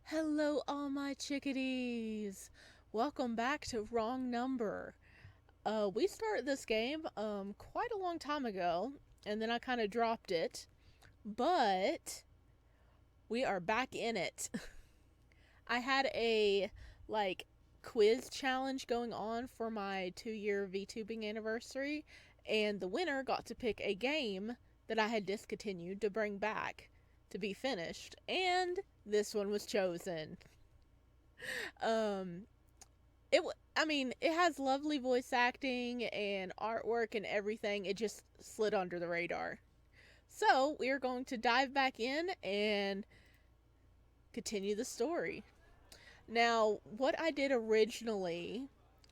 Hello, all my chickadees. Welcome back to Wrong Number. We started this game quite a long time ago, and then I kind of dropped it, but we are back in it. I had a like quiz challenge going on for my 2-year VTubing anniversary, and the winner got to pick a game that I had discontinued to bring back to be finished, and this one was chosen. Um, I mean, it has lovely voice acting and artwork and everything. It just slid under the radar. So we are going to dive back in and continue the story. Now, what I did originally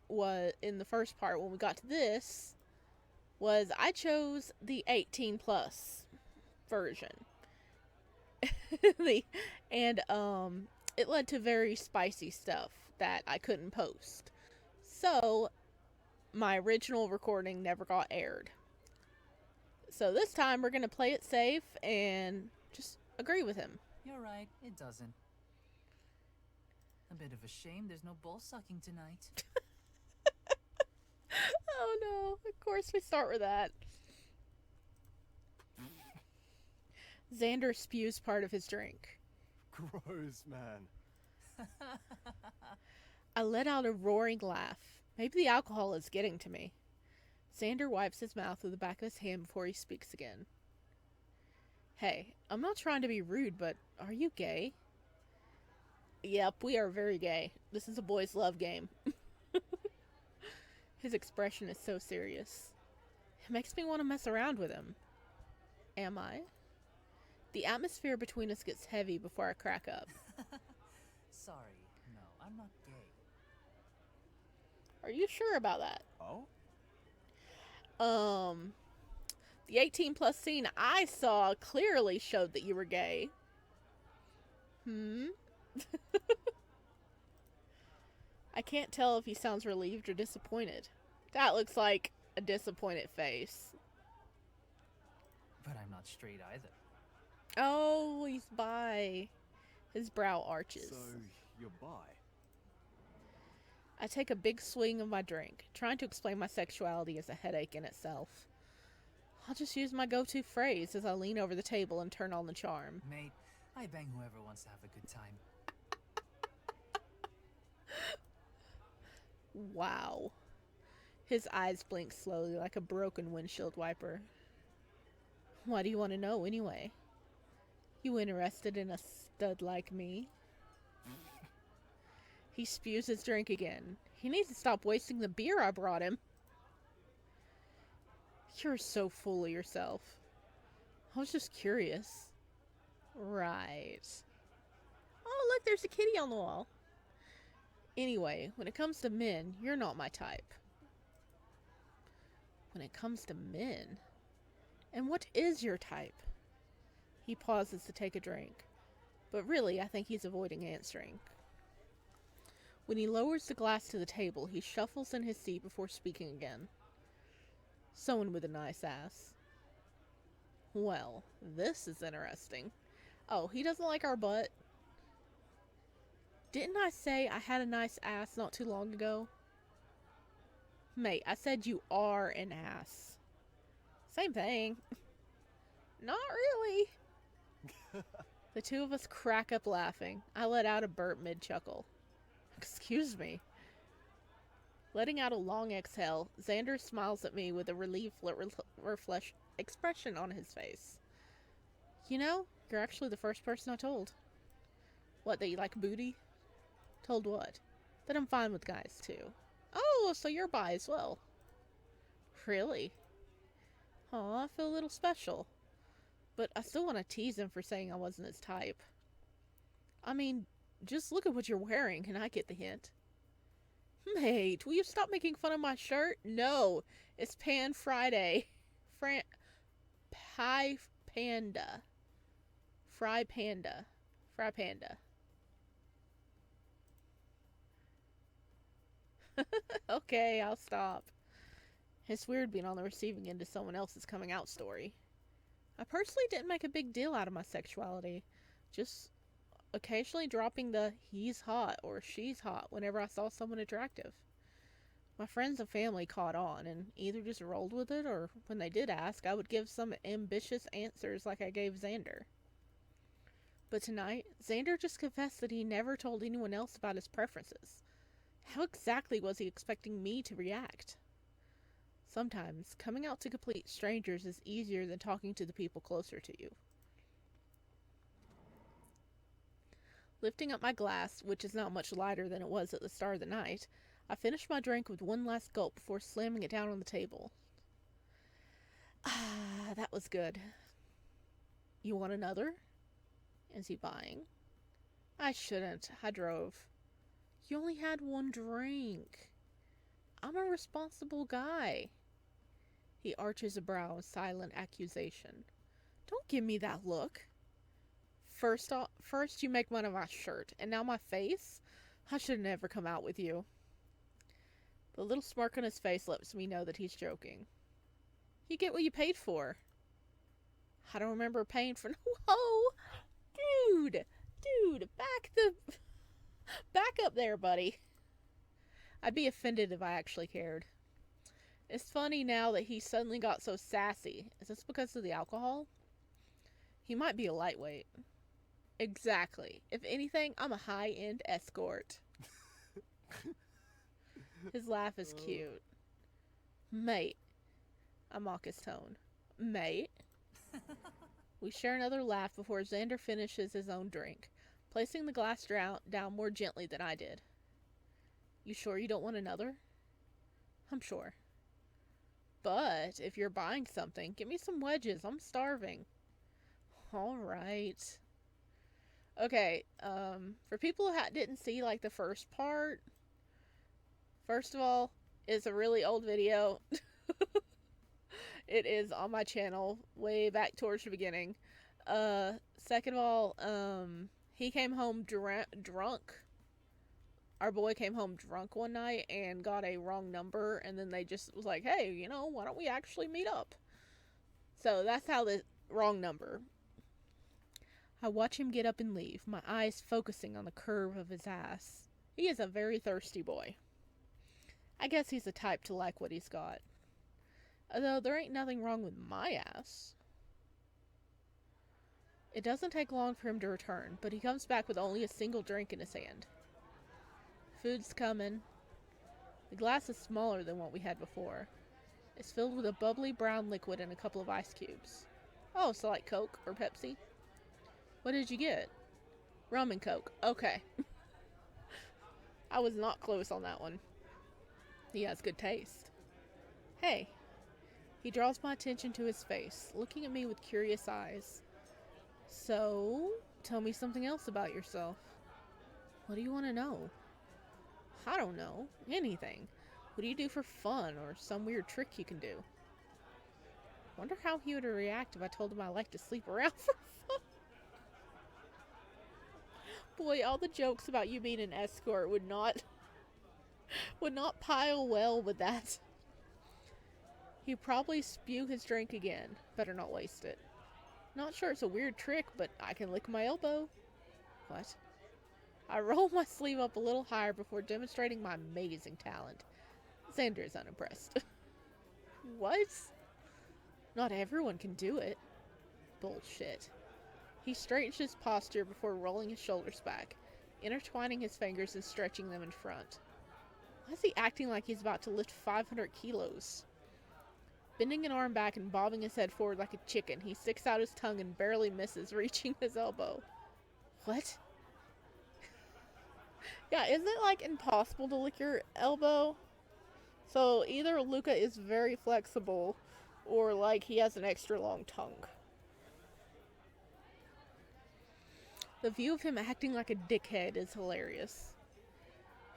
was in the first part when we got to this was I chose the 18 plus version. the and it led to very spicy stuff that I couldn't post. So, my original recording never got aired. So this time we're going to play it safe and just agree with him. You're right, it doesn't. A bit of a shame there's no ball sucking tonight. Oh no, of course we start with that. Xander spews part of his drink. Gross, man. I let out a roaring laugh. Maybe the alcohol is getting to me. Xander wipes his mouth with the back of his hand before he speaks again. Hey, I'm not trying to be rude, but are you gay? Yep, we are very gay. This is a boys' love game. His expression is so serious. It makes me want to mess around with him. Am I? The atmosphere between us gets heavy before I crack up. Sorry, no, I'm not gay. Are you sure about that? Oh? The 18 plus scene I saw clearly showed that you were gay. I can't tell if he sounds relieved or disappointed. That looks like a disappointed face. But I'm not straight either. Oh, he's bi. His brow arches. So, you're bi? I take a big swing of my drink. Trying to explain my sexuality is a headache in itself. I'll just use my go-to phrase as I lean over the table and turn on the charm. Mate, I bang whoever wants to have a good time. Wow. His eyes blink slowly like a broken windshield wiper. Why do you want to know anyway? You interested in a stud like me? He spews his drink again. He needs to stop wasting the beer I brought him. You're so full of yourself. I was just curious. Right. Oh, look, there's a kitty on the wall. Anyway, when it comes to men, you're not my type. When it comes to men? And what is your type? He pauses to take a drink. But really, I think he's avoiding answering. When he lowers the glass to the table, he shuffles in his seat before speaking again. Someone with a nice ass. Well, this is interesting. Oh, he doesn't like our butt? Didn't I say I had a nice ass not too long ago? Mate, I said you are an ass. Same thing. Not really. The two of us crack up laughing. I let out a burp mid-chuckle. Excuse me. Letting out a long exhale, Xander smiles at me with a relieved expression on his face. You know, you're actually the first person I told. What, that you like booty? Told what? That I'm fine with guys, too. Oh, so you're bi as well. Really? Aw, I feel a little special. But I still want to tease him for saying I wasn't his type. I mean, just look at what you're wearing and I get the hint. Mate, will you stop making fun of my shirt? No, it's Pan Friday. Pie Panda. Fry Panda. Fry Panda. Okay, I'll stop. It's weird being on the receiving end of someone else's coming out story. I personally didn't make a big deal out of my sexuality. Just occasionally dropping the he's hot or she's hot whenever I saw someone attractive. My friends and family caught on and either just rolled with it, or when they did ask, I would give some ambitious answers like I gave Xander. But tonight, Xander just confessed that he never told anyone else about his preferences. How exactly was he expecting me to react? Sometimes, coming out to complete strangers is easier than talking to the people closer to you. Lifting up my glass, which is not much lighter than it was at the start of the night, I finished my drink with one last gulp before slamming it down on the table. Ah, that was good. You want another? Is he buying? I shouldn't. I drove. You only had one drink. I'm a responsible guy. He arches a brow in silent accusation. Don't give me that look. First you make fun of my shirt, and now my face? I should never come out with you. The little smirk on his face lets me know that he's joking. You get what you paid for. I don't remember paying for... Whoa! Dude, back up there, buddy. I'd be offended if I actually cared. It's funny now that he suddenly got so sassy. Is this because of the alcohol? He might be a lightweight. Exactly. If anything, I'm a high-end escort. His laugh is cute. Mate. I mock his tone. Mate. We share another laugh before Xander finishes his own drink, placing the glass down more gently than I did. You sure you don't want another? I'm sure. But if you're buying something, give me some wedges. I'm starving. All right. Okay, for people who didn't see, like, the first part, first of all, it's a really old video. It is on my channel, way back towards the beginning. Second of all, he came home drunk. Our boy came home drunk one night and got a wrong number, and then they just was like, hey, why don't we actually meet up? So that's how the wrong number. I watch him get up and leave, my eyes focusing on the curve of his ass. He is a very thirsty boy. I guess he's the type to like what he's got. Although there ain't nothing wrong with my ass. It doesn't take long for him to return, but he comes back with only a single drink in his hand. Food's coming. The glass is smaller than what we had before. It's filled with a bubbly brown liquid and a couple of ice cubes. Oh, so like Coke or Pepsi? What did you get? Rum and Coke. Okay. I was not close on that one. He has good taste. Hey. He draws my attention to his face, looking at me with curious eyes. So, tell me something else about yourself. What do you want to know? I don't know. Anything. What do you do for fun, or some weird trick you can do? Wonder how he would react if I told him I like to sleep around for fun. Boy, all the jokes about you being an escort would not pile well with that. He'd probably spew his drink again. Better not waste it. Not sure it's a weird trick, but I can lick my elbow. What? I roll my sleeve up a little higher before demonstrating my amazing talent. Xander is unimpressed. What? Not everyone can do it. Bullshit. He straightens his posture before rolling his shoulders back, intertwining his fingers and stretching them in front. Why is he acting like he's about to lift 500 kilos? Bending an arm back and bobbing his head forward like a chicken, he sticks out his tongue and barely misses, reaching his elbow. What? Yeah, isn't it, like, impossible to lick your elbow? So, either Luka is very flexible, or, like, he has an extra long tongue. The view of him acting like a dickhead is hilarious.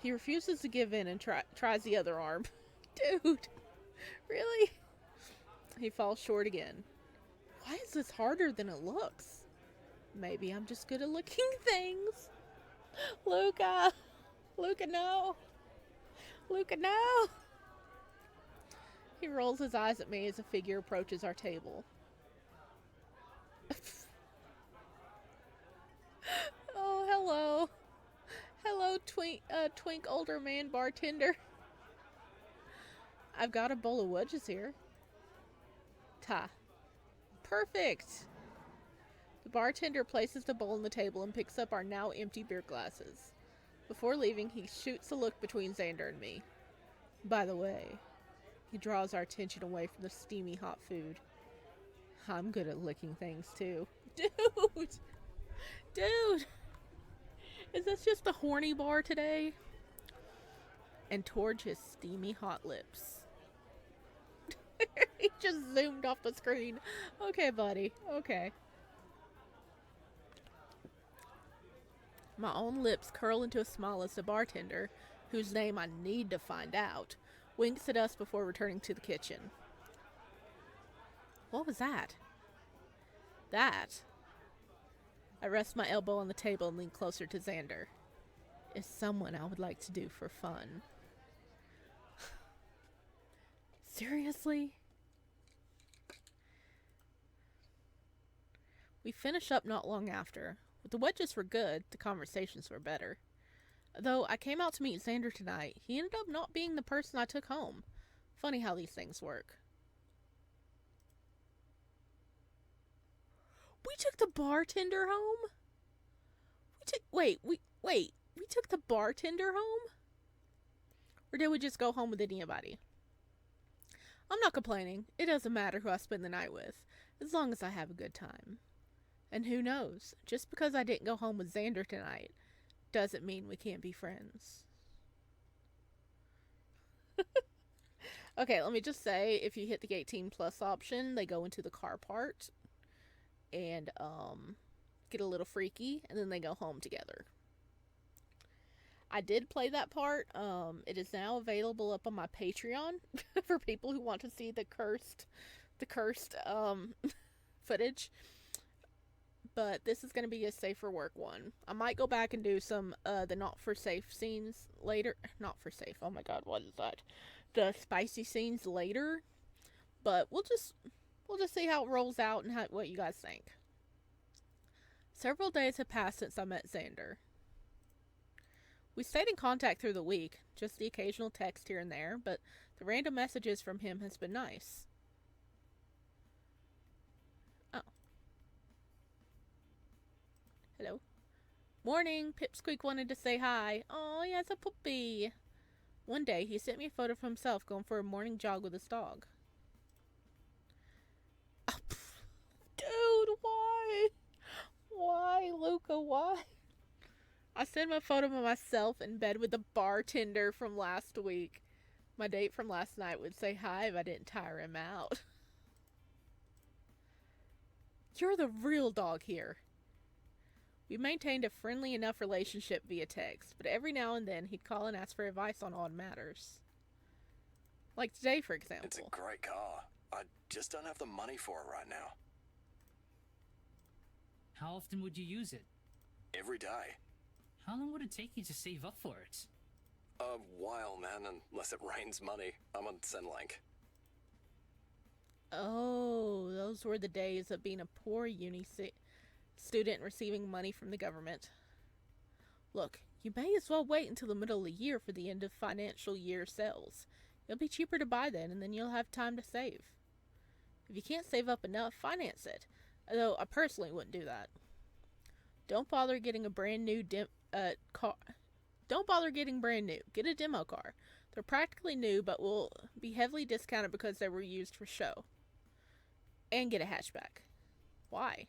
He refuses to give in and tries the other arm. Dude, really? He falls short again. Why is this harder than it looks? Maybe I'm just good at licking things. Luka! Luka, no! Luka, no! He rolls his eyes at me as a figure approaches our table. Oh, Twink older man bartender. I've got a bowl of wedges here. Ta. Perfect. The bartender places the bowl on the table and picks up our now empty beer glasses. Before leaving, he shoots a look between Xander and me. By the way, he draws our attention away from the steamy hot food. I'm good at licking things too. Dude! Dude! Is this just the horny bar today? And towards his steamy hot lips. He just zoomed off the screen. Okay, buddy. Okay. My own lips curl into a smile as the bartender, whose name I need to find out, winks at us before returning to the kitchen. What was that? That. I rest my elbow on the table and lean closer to Xander. Is someone I would like to do for fun. Seriously? We finished up not long after. The wedges were good, the conversations were better. Though I came out to meet Xander tonight, he ended up not being the person I took home. Funny how these things work. We took the bartender home? We took the bartender home? Or did we just go home with anybody? I'm not complaining. It doesn't matter who I spend the night with, as long as I have a good time. And who knows, just because I didn't go home with Xander tonight, doesn't mean we can't be friends. Okay, let me just say, if you hit the 18 plus option, they go into the car part and get a little freaky, and then they go home together. I did play that part. It is now available up on my Patreon for people who want to see the cursed footage. But this is going to be a safer work one. I might go back and do some the not for safe scenes later. Not for safe. Oh my god, what is that? The spicy scenes later. But we'll just see how it rolls out and what you guys think. Several days have passed since I met Xander. We stayed in contact through the week, just the occasional text here and there, but the random messages from him has been nice. Oh. Hello. Morning. Pipsqueak wanted to say hi. Oh, he has a puppy. One day, he sent me a photo of himself going for a morning jog with his dog. Oh, dude, why? Why, Luka, why? I sent him a photo of myself in bed with the bartender from last week. My date from last night would say hi if I didn't tire him out. You're the real dog here. We maintained a friendly enough relationship via text, but every now and then he'd call and ask for advice on odd matters. Like today, for example. It's a great car. I just don't have the money for it right now. How often would you use it? Every day. How long would it take you to save up for it? A while, man, unless it rains money. I'm on Zenlink. Oh, those were the days of being a poor uni student receiving money from the government. Look, you may as well wait until the middle of the year for the end of financial year sales. It'll be cheaper to buy then, and then you'll have time to save. If you can't save up enough, finance it. Although I personally wouldn't do that. Don't bother getting a brand new car. Don't bother getting brand new. Get a demo car. They're practically new, but will be heavily discounted because they were used for show. And get a hatchback. Why?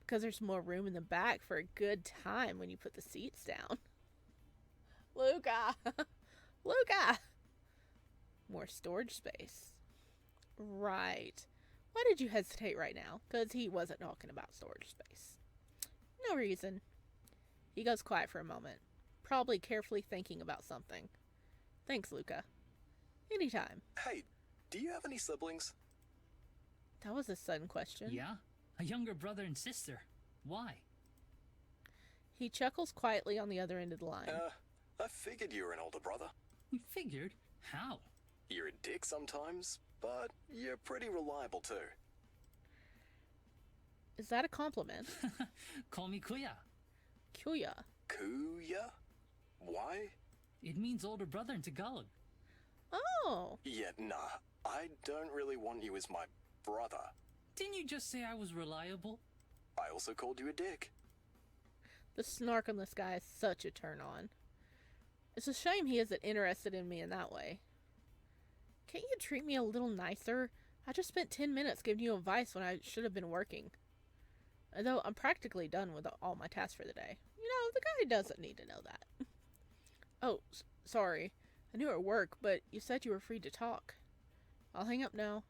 Because there's more room in the back for a good time when you put the seats down. Luka! Luka! More storage space. Right. Why did you hesitate right now? Because he wasn't talking about storage space. No reason. He goes quiet for a moment, probably carefully thinking about something. Thanks, Luka. Anytime. Hey, do you have any siblings? That was a sudden question. Yeah? A younger brother and sister. Why? He chuckles quietly on the other end of the line. I figured you were an older brother. You figured? How? You're a dick sometimes, but you're pretty reliable too. Is that a compliment? Call me Kuya. Kuya. Kuya? Why why? It means older brother in Tagalog. Oh, Yeah, nah. I don't really want you as my brother. Didn't you just say I was reliable? I also called you a dick. the snark on this guy is such a turn on. It's a shame he isn't interested in me in that way. Can't you treat me a little nicer? I just spent 10 minutes giving you advice when I should have been working. Although I'm practically done with all my tasks for the day. You know, the guy doesn't need to know that. Oh, sorry. I knew at work, but you said you were free to talk. I'll hang up now.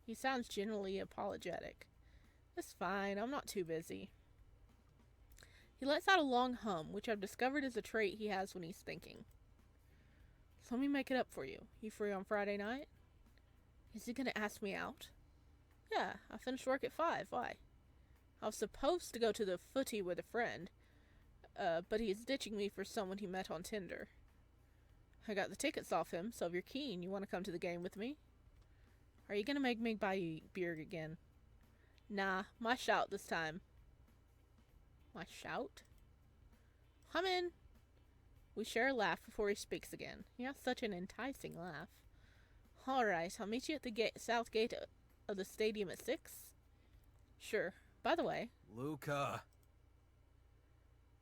He sounds genuinely apologetic. It's fine, I'm not too busy. He lets out a long hum, which I've discovered is a trait he has when he's thinking. So let me make it up for you. You free on Friday night? Is he gonna ask me out? Yeah, I finished work at 5. Why? I was supposed to go to the footy with a friend, but he's ditching me for someone he met on Tinder. I got the tickets off him, so if you're keen, you want to come to the game with me? Are you gonna make me buy you beer again? Nah, my shout this time. My shout? Come in. We share a laugh before he speaks again. He has such an enticing laugh. Alright, I'll meet you at the south gate of the stadium at 6. Sure. By the way... Luka.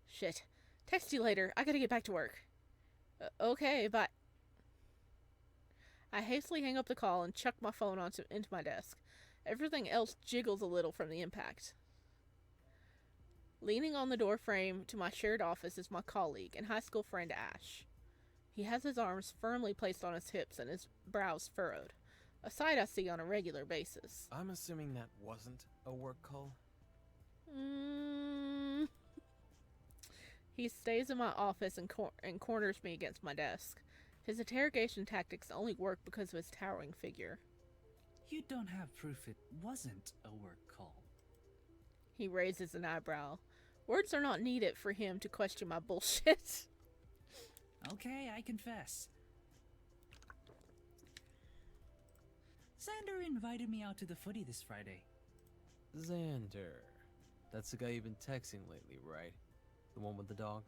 Shit. Text you later. I gotta get back to work. Okay, bye. I hastily hang up the call and chuck my phone into my desk. Everything else jiggles a little from the impact. Leaning on the door frame to my shared office is my colleague and high school friend Ash. He has his arms firmly placed on his hips and his brows furrowed, a sight I see on a regular basis. I'm assuming that wasn't a work call? He stays in my office and corners me against my desk. His interrogation tactics only work because of his towering figure. You don't have proof it wasn't a work call. He raises an eyebrow. Words are not needed for him to question my bullshit. Okay, I confess. Xander invited me out to the footy this Friday. Xander. That's the guy you've been texting lately, right? The one with the dog?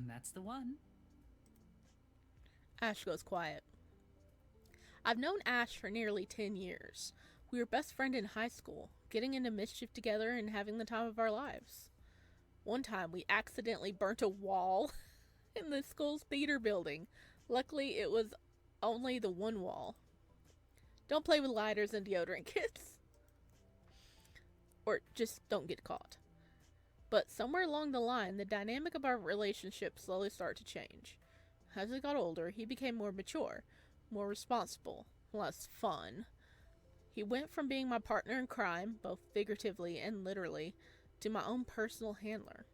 That's the one. Ash goes quiet. I've known Ash for nearly 10 years. We were best friends in high school, getting into mischief together and having the time of our lives. One time we accidentally burnt a wall in the school's theater building. Luckily, it was only the one wall. Don't play with lighters and deodorant, kids. Or just don't get caught. But somewhere along the line, the dynamic of our relationship slowly started to change. As he got older, he became more mature, more responsible, less fun. He went from being my partner in crime, both figuratively and literally, to my own personal handler.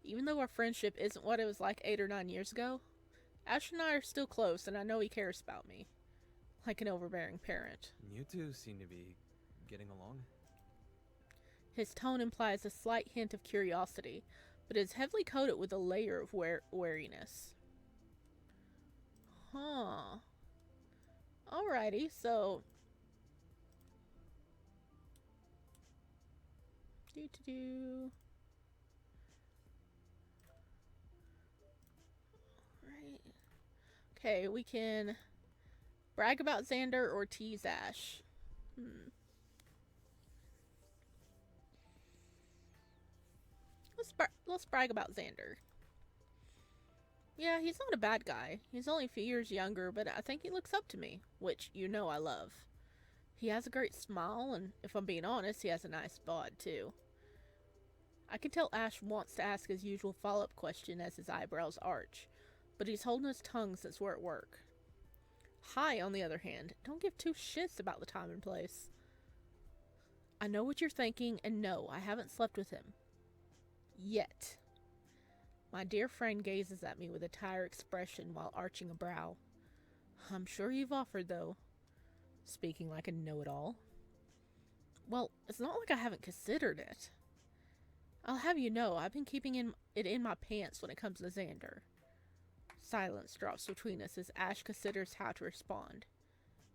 Even though our friendship isn't what it was like 8 or 9 years ago, Ash and I are still close, and I know he cares about me. Like an overbearing parent. You two seem to be getting along. His tone implies a slight hint of curiosity, but is heavily coated with a layer of wariness. Huh. Alrighty, so... Right. Okay, we can brag about Xander or tease Ash. Let's brag about Xander. Yeah, he's not a bad guy. He's only a few years younger, but I think he looks up to me, which you know I love. He has a great smile, and if I'm being honest, he has a nice bod, too. I can tell Ash wants to ask his usual follow-up question as his eyebrows arch, but he's holding his tongue since we're at work. Hi, on the other hand, don't give two shits about the time and place. I know what you're thinking, and no, I haven't slept with him. Yet. My dear friend gazes at me with a tired expression while arching a brow. I'm sure you've offered, though. Speaking like a know-it-all. Well, it's not like I haven't considered it. I'll have you know, I've been keeping it in my pants when it comes to Xander. Silence drops between us as Ash considers how to respond.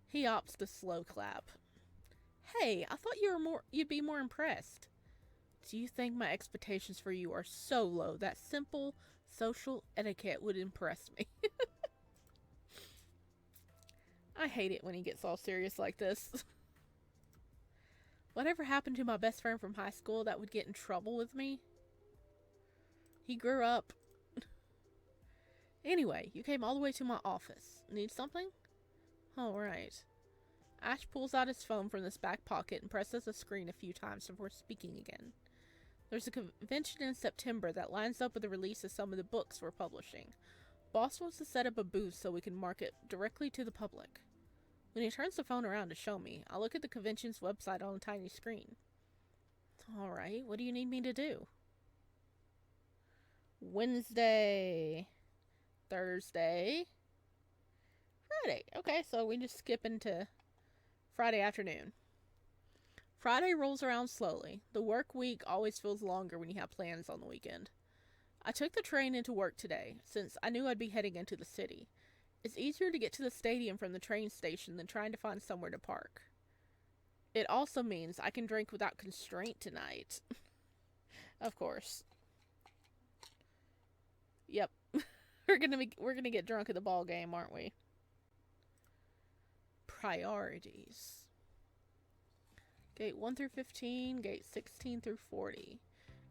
He opts to slow clap. Hey, I thought you'd be more impressed. Do you think my expectations for you are so low that simple, Social etiquette would impress me. I hate it when he gets all serious like this. Whatever happened to my best friend from high school that would get in trouble with me? He grew up. Anyway, you came all the way to my office. Need something? Alright. Ash pulls out his phone from his back pocket and presses the screen a few times before speaking again. There's a convention in September that lines up with the release of some of the books we're publishing. Boss wants to set up a booth so we can market directly to the public. When he turns the phone around to show me, I look at the convention's website on a tiny screen. Alright, what do you need me to do? Wednesday, Thursday, Friday. Okay, so we just skip into Friday afternoon. Friday rolls around slowly. The work week always feels longer when you have plans on the weekend. I took the train into work today, since I knew I'd be heading into the city. It's easier to get to the stadium from the train station than trying to find somewhere to park. It also means I can drink without constraint tonight. Of course. Yep. We're gonna get drunk at the ball game, aren't we? Priorities. Gate 1 through 15, gate 16 through 40.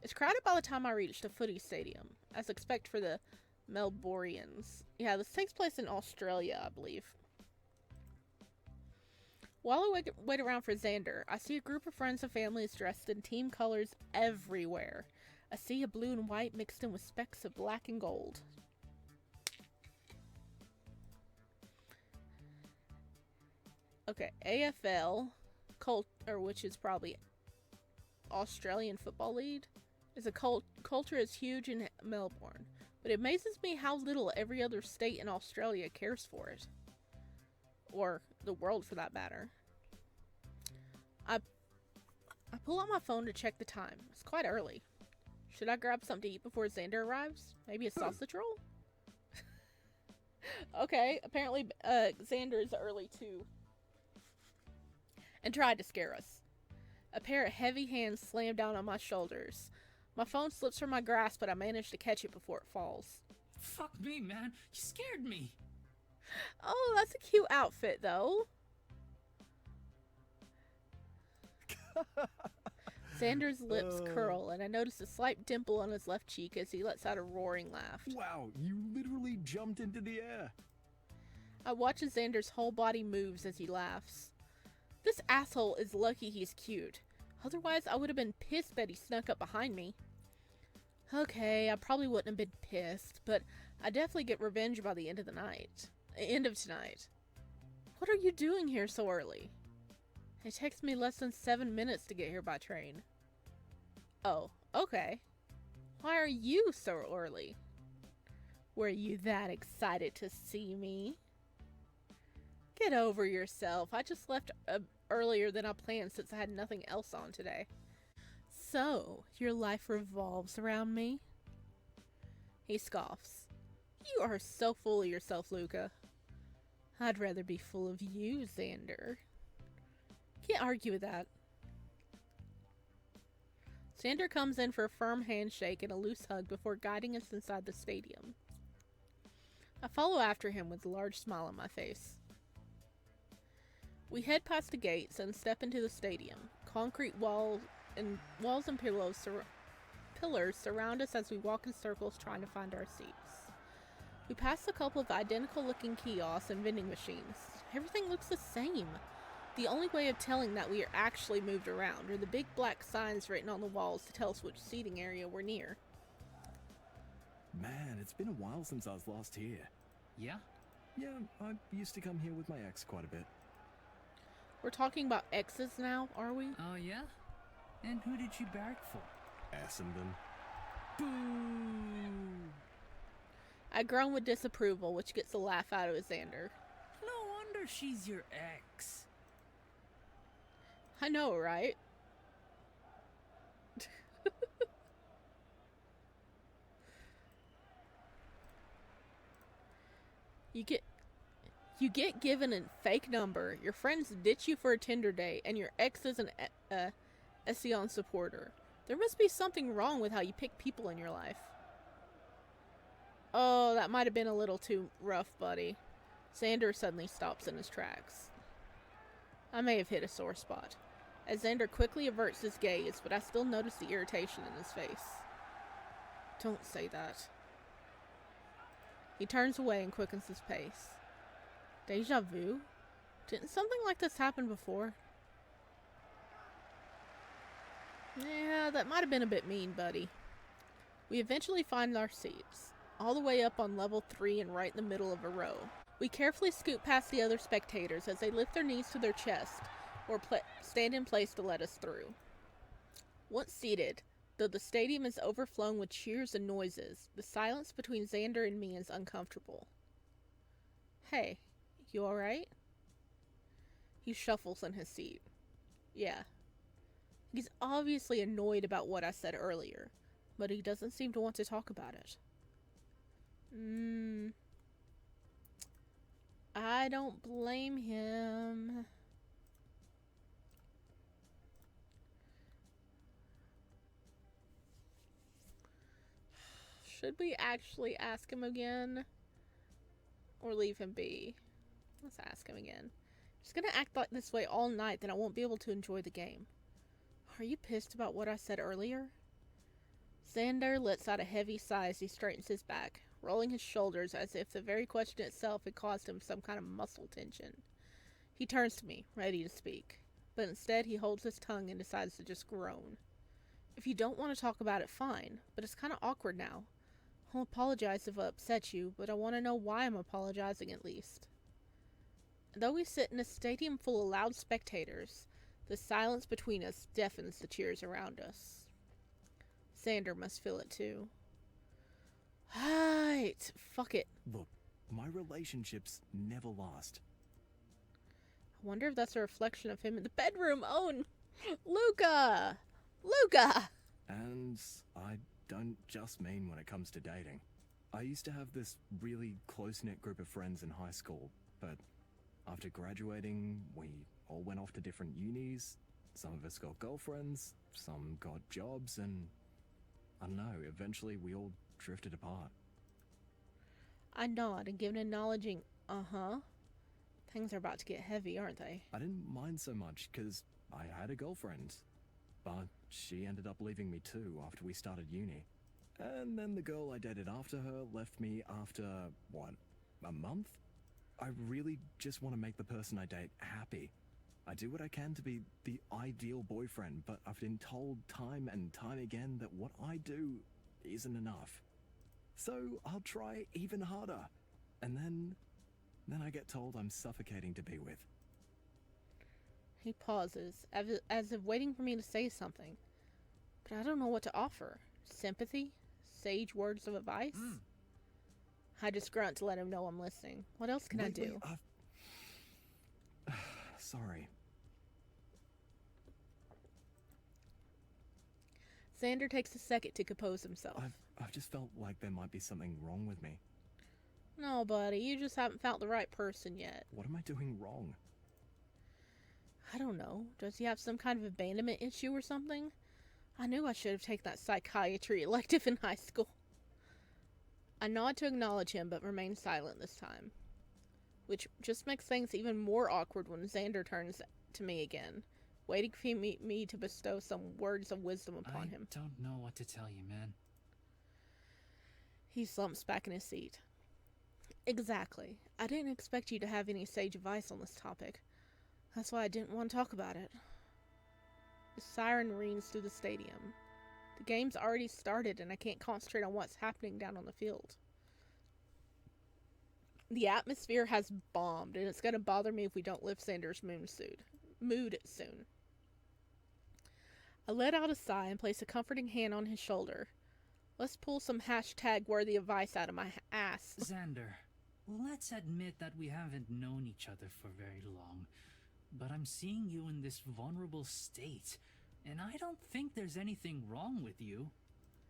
It's crowded by the time I reach the footy stadium, as expected for the Melbourians. Yeah, this takes place in Australia, I believe. While I wait around for Xander, I see a group of friends and families dressed in team colors everywhere. A sea of blue and white mixed in with specks of black and gold. Okay, AFL, which is probably Australian Football League, is a culture is huge in Melbourne, but it amazes me how little every other state in Australia cares for it. Or the world, for that matter. I pull out my phone to check the time. It's quite early. Should I grab something to eat before Xander arrives? Maybe a sausage roll? Okay, apparently Xander is early too. And tried to scare us. A pair of heavy hands slam down on my shoulders. My phone slips from my grasp, but I manage to catch it before it falls. Fuck me, man. You scared me. Oh, that's a cute outfit, though. Xander's lips curl, and I notice a slight dimple on his left cheek as he lets out a roaring laugh. Wow, you literally jumped into the air. I watch as Xander's whole body moves as he laughs. This asshole is lucky he's cute. Otherwise, I would have been pissed that he snuck up behind me. Okay, I probably wouldn't have been pissed, but I definitely get revenge by the end of tonight. What are you doing here so early? It takes me less than 7 minutes to get here by train. Oh, okay. Why are you so early? Were you that excited to see me? Get over yourself. I just left earlier than I planned since I had nothing else on today. So, your life revolves around me? He scoffs. You are so full of yourself, Luka. I'd rather be full of you, Xander. Can't argue with that. Xander comes in for a firm handshake and a loose hug before guiding us inside the stadium. I follow after him with a large smile on my face. We head past the gates and step into the stadium. Concrete walls and pillars surround us as we walk in circles trying to find our seats. We pass a couple of identical-looking kiosks and vending machines. Everything looks the same. The only way of telling that we are actually moved around are the big black signs written on the walls to tell us which seating area we're near. Man, it's been a while since I was last here. Yeah? Yeah, I used to come here with my ex quite a bit. We're talking about exes now, are we? Oh, yeah? And who did you barrack for? Essendon. Boo! I groan with disapproval, which gets a laugh out of Xander. No wonder she's your ex. I know, right? You get given a fake number, your friends ditch you for a Tinder date, and your ex is an Ession supporter. There must be something wrong with how you pick people in your life. Oh, that might have been a little too rough, buddy. Xander suddenly stops in his tracks. I may have hit a sore spot, as Xander quickly averts his gaze, but I still notice the irritation in his face. Don't say that. He turns away and quickens his pace. Deja vu? Didn't something like this happen before? Yeah, that might have been a bit mean, buddy. We eventually find our seats, all the way up on level 3 and right in the middle of a row. We carefully scoot past the other spectators as they lift their knees to their chest or stand in place to let us through. Once seated, though the stadium is overflowing with cheers and noises, the silence between Xander and me is uncomfortable. Hey, you alright? He shuffles in his seat. Yeah. He's obviously annoyed about what I said earlier, but he doesn't seem to want to talk about it. I don't blame him. Should we actually ask him again? Or leave him be? Let's ask him again. He's gonna act like this way all night, then I won't be able to enjoy the game. Are you pissed about what I said earlier? Xander lets out a heavy sigh as he straightens his back, rolling his shoulders as if the very question itself had caused him some kind of muscle tension. He turns to me, ready to speak, but instead he holds his tongue and decides to just groan. If you don't want to talk about it, fine, but it's kind of awkward now. I'll apologize if I upset you, but I want to know why I'm apologizing at least. Though we sit in a stadium full of loud spectators, the silence between us deafens the cheers around us. Xander must feel it too. Right, fuck it. Look, my relationships never last. I wonder if that's a reflection of him in the bedroom. Oh, Luka! Luka! And I don't just mean when it comes to dating. I used to have this really close-knit group of friends in high school, but after graduating, we all went off to different unis. Some of us got girlfriends, some got jobs, and I don't know, eventually we all drifted apart. I nod and give an acknowledging, uh-huh. Things are about to get heavy, aren't they? I didn't mind so much because I had a girlfriend, but she ended up leaving me too after we started uni. And then the girl I dated after her left me after, what, a month? I really just want to make the person I date happy. I do what I can to be the ideal boyfriend, but I've been told time and time again that what I do isn't enough. So I'll try even harder. And then I get told I'm suffocating to be with. He pauses, as if waiting for me to say something. But I don't know what to offer. Sympathy? Sage words of advice? I just grunt to let him know I'm listening. What else can I do? Sorry. Xander takes a second to compose himself. I've just felt like there might be something wrong with me. No, buddy, you just haven't found the right person yet. What am I doing wrong? I don't know. Does he have some kind of abandonment issue or something? I knew I should have taken that psychiatry elective in high school. I nod to acknowledge him, but remain silent this time. Which just makes things even more awkward when Xander turns to me again, waiting for me to bestow some words of wisdom upon him. I don't know what to tell you, man. He slumps back in his seat. Exactly. I didn't expect you to have any sage advice on this topic. That's why I didn't want to talk about it. The siren rings through the stadium. The game's already started and I can't concentrate on what's happening down on the field. The atmosphere has bombed and it's going to bother me if we don't lift Xander's mood soon. I let out a sigh and place a comforting hand on his shoulder. Let's pull some #worthy advice out of my ass. Xander, let's admit that we haven't known each other for very long, but I'm seeing you in this vulnerable state, and I don't think there's anything wrong with you.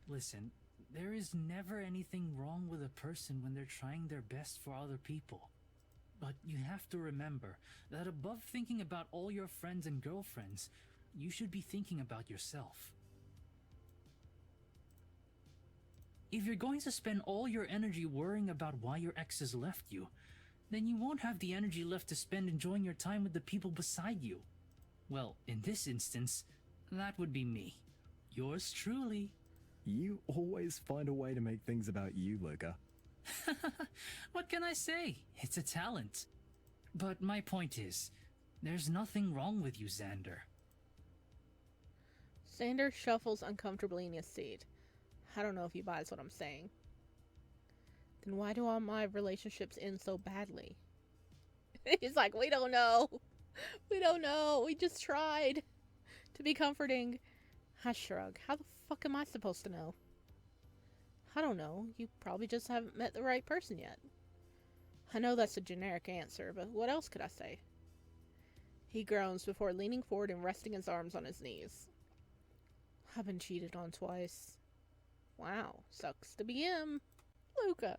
Listen, there is never anything wrong with a person when they're trying their best for other people. But you have to remember that above thinking about all your friends and girlfriends, you should be thinking about yourself. If you're going to spend all your energy worrying about why your exes left you, then you won't have the energy left to spend enjoying your time with the people beside you. Well, in this instance, that would be me. Yours truly. You always find a way to make things about you, Luka. What can I say? It's a talent. But my point is, there's nothing wrong with you, Xander. Xander shuffles uncomfortably in his seat. I don't know if he buys what I'm saying. Then why do all my relationships end so badly? He's like, we don't know. We don't know. We just tried to be comforting. I shrug. How the fuck am I supposed to know? I don't know. You probably just haven't met the right person yet. I know that's a generic answer, but what else could I say? He groans before leaning forward and resting his arms on his knees. I've been cheated on twice. Wow, sucks to be him. Luka.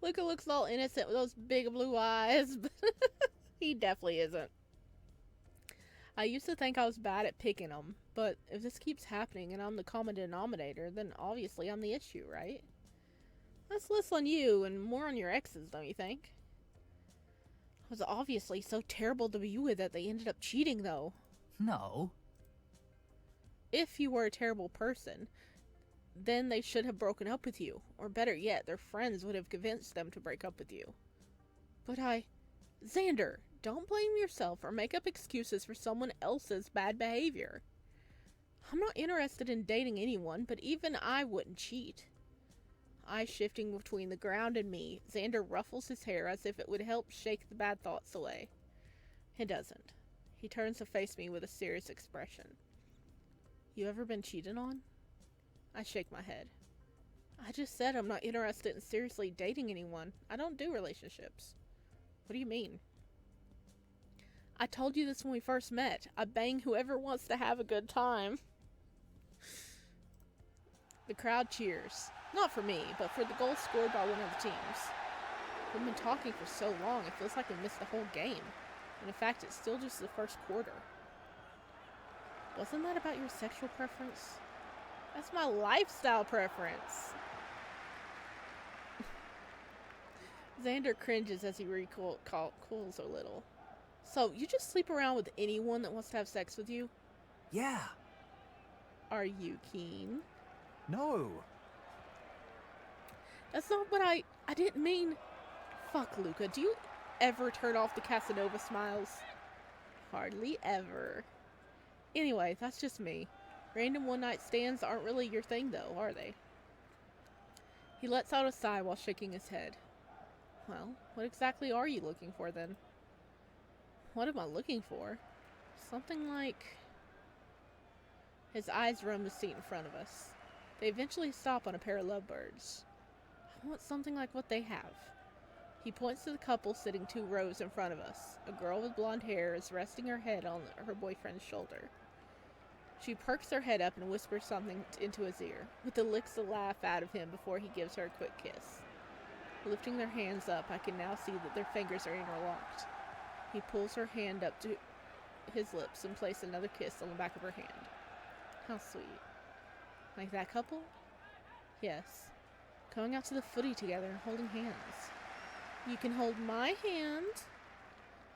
Luka looks all innocent with those big blue eyes, but he definitely isn't. I used to think I was bad at picking them, but if this keeps happening and I'm the common denominator, then obviously I'm the issue, right? That's less on you and more on your exes, don't you think? I was obviously so terrible to be with that they ended up cheating, though. No. If you were a terrible person, then they should have broken up with you. Or better yet, their friends would have convinced them to break up with you. But Xander, don't blame yourself or make up excuses for someone else's bad behavior. I'm not interested in dating anyone, but even I wouldn't cheat. Eyes shifting between the ground and me, Xander ruffles his hair as if it would help shake the bad thoughts away. It doesn't. He turns to face me with a serious expression. You ever been cheated on? I shake my head. I just said I'm not interested in seriously dating anyone. I don't do relationships. What do you mean? I told you this when we first met. I bang whoever wants to have a good time. The crowd cheers. Not for me, but for the goal scored by one of the teams. We've been talking for so long, it feels like we missed the whole game. And in fact, it's still just the first quarter. Wasn't that about your sexual preference? That's my lifestyle preference. Xander cringes as he cools a little. So, you just sleep around with anyone that wants to have sex with you? Yeah. Are you keen? No. That's not what I didn't mean. Fuck, Luka. Do you ever turn off the Casanova smiles? Hardly ever. Anyway, that's just me. Random one-night stands aren't really your thing, though, are they? He lets out a sigh while shaking his head. Well, what exactly are you looking for, then? What am I looking for? Something like... His eyes roam the seat in front of us. They eventually stop on a pair of lovebirds. I want something like what they have. He points to the couple sitting 2 rows in front of us. A girl with blonde hair is resting her head on her boyfriend's shoulder. She perks her head up and whispers something into his ear, with the licks a laugh out of him before he gives her a quick kiss. Lifting their hands up, I can now see that their fingers are interlocked. He pulls her hand up to his lips and places another kiss on the back of her hand. How sweet. Like that couple? Yes. Going out to the footy together and holding hands. You can hold my hand.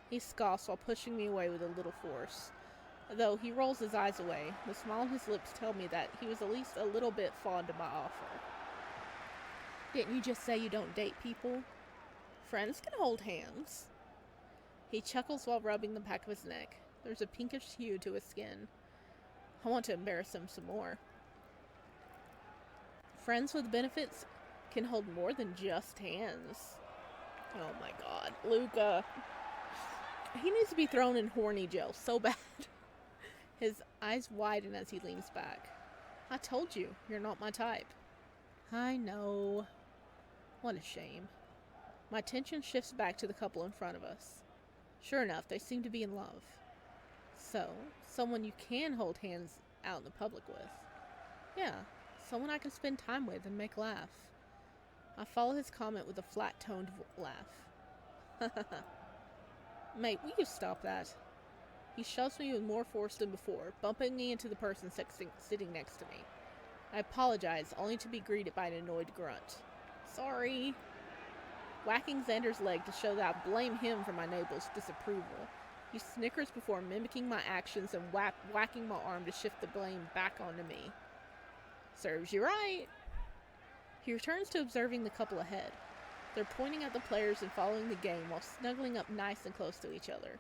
He scoffs while pushing me away with a little force. Though he rolls his eyes away, the smile on his lips tell me that he was at least a little bit fond of my offer. Didn't you just say you don't date people? Friends can hold hands. He chuckles while rubbing the back of his neck. There's a pinkish hue to his skin. I want to embarrass him some more. Friends with benefits can hold more than just hands. Oh my god, Luka. He needs to be thrown in horny jail so bad. His eyes widen as he leans back. I told you, you're not my type. I know. What a shame. My attention shifts back to the couple in front of us. Sure enough, they seem to be in love. So, someone you can hold hands out in the public with. Yeah, someone I can spend time with and make laugh. I follow his comment with a flat-toned laugh. Mate, will you stop that? He shoves me with more force than before, bumping me into the person sitting next to me. I apologize, only to be greeted by an annoyed grunt. Sorry. Whacking Xander's leg to show that I blame him for my neighbor's disapproval. He snickers before mimicking my actions and whacking my arm to shift the blame back onto me. Serves you right. He returns to observing the couple ahead. They're pointing at the players and following the game while snuggling up nice and close to each other.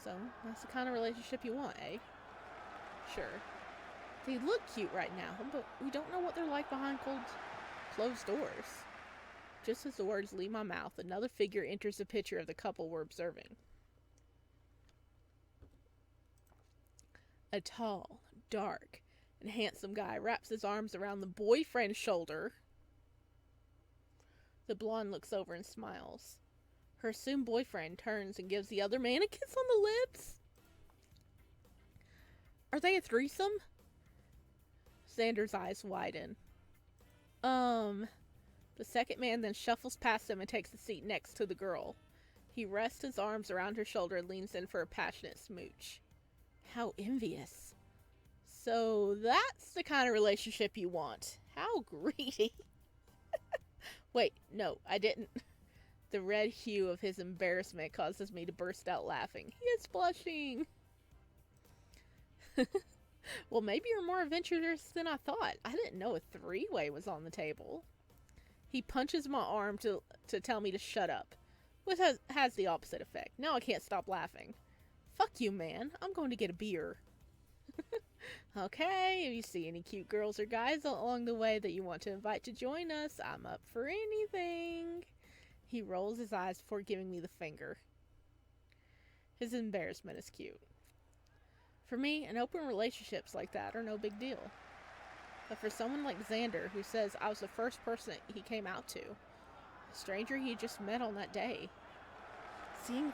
So, that's the kind of relationship you want, eh? Sure. They look cute right now, but we don't know what they're like behind closed doors. Just as the words leave my mouth, another figure enters the picture of the couple we're observing. A tall, dark, and handsome guy wraps his arms around the boyfriend's shoulder. The blonde looks over and smiles. Her assumed boyfriend turns and gives the other man a kiss on the lips. Are they a threesome? Xander's eyes widen. The second man then shuffles past him and takes a seat next to the girl. He rests his arms around her shoulder and leans in for a passionate smooch. How envious. So that's the kind of relationship you want. How greedy. Wait, no, I didn't. The red hue of his embarrassment causes me to burst out laughing. He is blushing. Well, maybe you're more adventurous than I thought. I didn't know a three-way was on the table. He punches my arm to tell me to shut up, which has the opposite effect. Now I can't stop laughing. Fuck you, man. I'm going to get a beer. Okay, if you see any cute girls or guys along the way that you want to invite to join us, I'm up for anything. He rolls his eyes before giving me the finger. His embarrassment is cute. For me, an open relationships like that are no big deal. But for someone like Xander, who says I was the first person he came out to, a stranger he just met on that day, seeing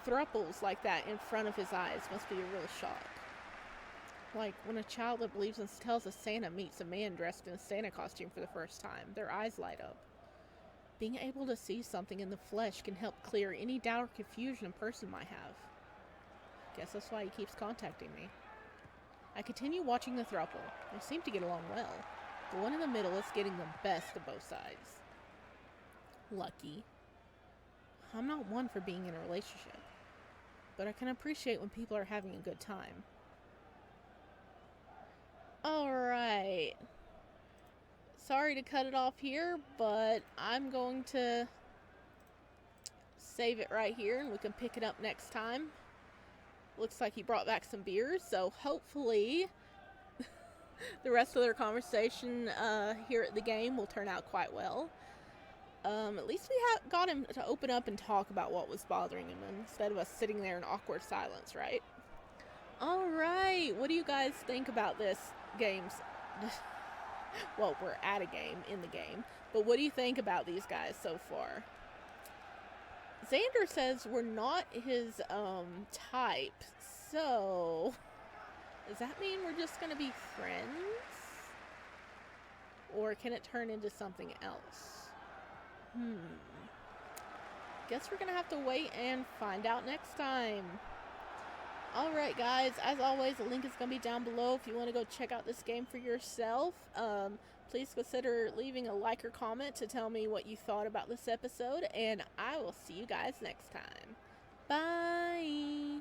thruples like that in front of his eyes must be a real shock. Like when a child that believes and tells a Santa meets a man dressed in a Santa costume for the first time, their eyes light up. Being able to see something in the flesh can help clear any doubt or confusion a person might have. Guess that's why he keeps contacting me. I continue watching the throuple. They seem to get along well. The one in the middle is getting the best of both sides. Lucky. I'm not one for being in a relationship, but I can appreciate when people are having a good time. Alright. Sorry to cut it off here, but I'm going to save it right here and we can pick it up next time. Looks like he brought back some beers, so hopefully the rest of their conversation here at the game will turn out quite well. At least we got him to open up and talk about what was bothering him instead of us sitting there in awkward silence, right? Alright, what do you guys think about this game's... Well, we're at a game, in the game, but what do you think about these guys so far? Xander says we're not his type, so does that mean we're just gonna be friends? Or can it turn into something else? Guess we're gonna have to wait and find out next time. Alright guys, as always, the link is gonna be down below if you want to go check out this game for yourself. Please consider leaving a like or comment to tell me what you thought about this episode, and I will see you guys next time. Bye!